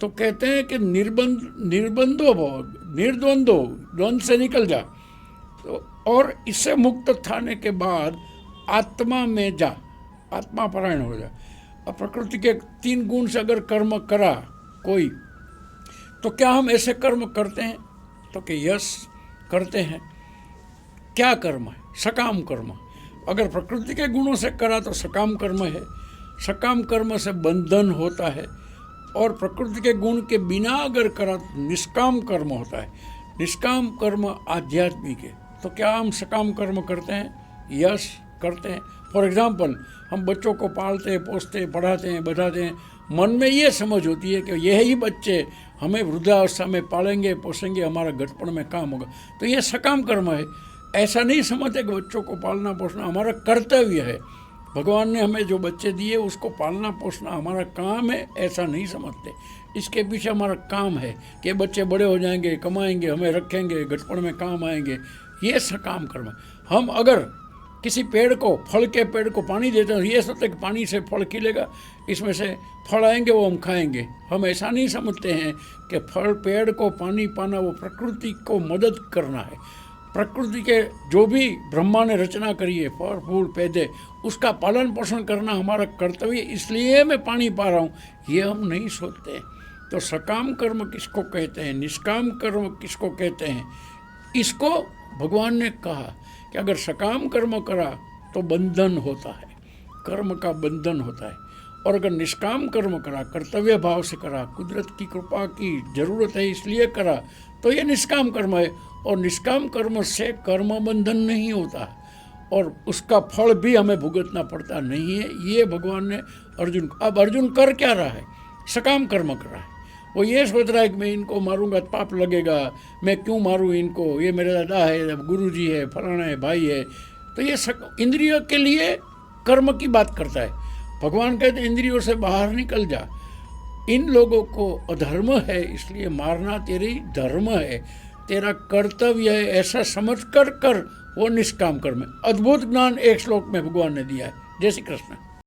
तो कहते हैं कि निर्बंधो भव, निर्द्वंदो, द्वंद्व से निकल जा। तो और इससे मुक्त थाने के बाद आत्मा में जा, आत्मा परायण हो जा। अब प्रकृति के 3 गुण से अगर कर्म करा कोई, तो क्या हम ऐसे कर्म करते हैं? तो कि यस करते हैं। क्या कर्म है? सकाम कर्म। अगर प्रकृति के गुणों से करा तो सकाम कर्म है। सकाम कर्म से बंधन होता है। और प्रकृति के गुण के बिना अगर करा तो निष्काम कर्म होता है। निष्काम कर्म आध्यात्मिक है। तो क्या हम सकाम कर्म करते हैं? यस करते हैं। फॉर एग्जाम्पल, हम बच्चों को पालते पोसते पढ़ाते हैं बढ़ाते हैं, मन में ये समझ होती है कि यही बच्चे हमें वृद्धावस्था में पालेंगे पोसेंगे, हमारा घटपण में काम होगा, तो ये सकाम कर्म है। ऐसा नहीं समझते कि बच्चों को पालना पोसना हमारा कर्तव्य है। भगवान ने हमें जो बच्चे दिए उसको पालना पोसना हमारा काम है, ऐसा नहीं समझते। इसके पीछे हमारा काम है कि बच्चे बड़े हो जाएंगे, कमाएंगे, हमें रखेंगे, घटपण में काम आएंगे, ये सकाम कर्म है। हम अगर किसी पेड़ को, फल के पेड़ को पानी देते हैं, ये सोचते कि पानी से फल खिलेगा, इसमें से फल आएंगे, वो हम खाएंगे। हम ऐसा नहीं समझते हैं कि फल, पेड़ को पानी पाना वो प्रकृति को मदद करना है। प्रकृति के जो भी ब्रह्मा ने रचना करी है, फल फूल पैदे, उसका पालन पोषण करना हमारा कर्तव्य, इसलिए मैं पानी पा रहा हूँ, ये हम नहीं सोचते। तो सकाम कर्म किसको कहते हैं, निष्काम कर्म किसको कहते हैं, इसको भगवान ने कहा कि अगर सकाम कर्म करा तो बंधन होता है, कर्म का बंधन होता है। और अगर निष्काम कर्म करा, कर्तव्य भाव से करा, कुदरत की कृपा की जरूरत है इसलिए करा, तो ये निष्काम कर्म है। और निष्काम कर्म से कर्म बंधन नहीं होता और उसका फल भी हमें भुगतना पड़ता नहीं है। ये भगवान ने अर्जुन, अब अर्जुन कर क्या रहा है? सकाम कर्म कर रहा है। वो ये सोच रहा है कि मैं इनको मारूंगा तो पाप लगेगा, मैं क्यों मारूं इनको, ये मेरा दादा है, गुरुजी है, फलाना है, भाई है। तो ये इंद्रियों के लिए कर्म की बात करता है। भगवान कहते हैं इंद्रियों से बाहर निकल जा, इन लोगों को अधर्म है इसलिए मारना तेरी धर्म है, तेरा कर्तव्य है, ऐसा समझ कर वो निष्काम कर्म है। अद्भुत ज्ञान एक श्लोक में भगवान ने दिया है। जय श्री कृष्ण।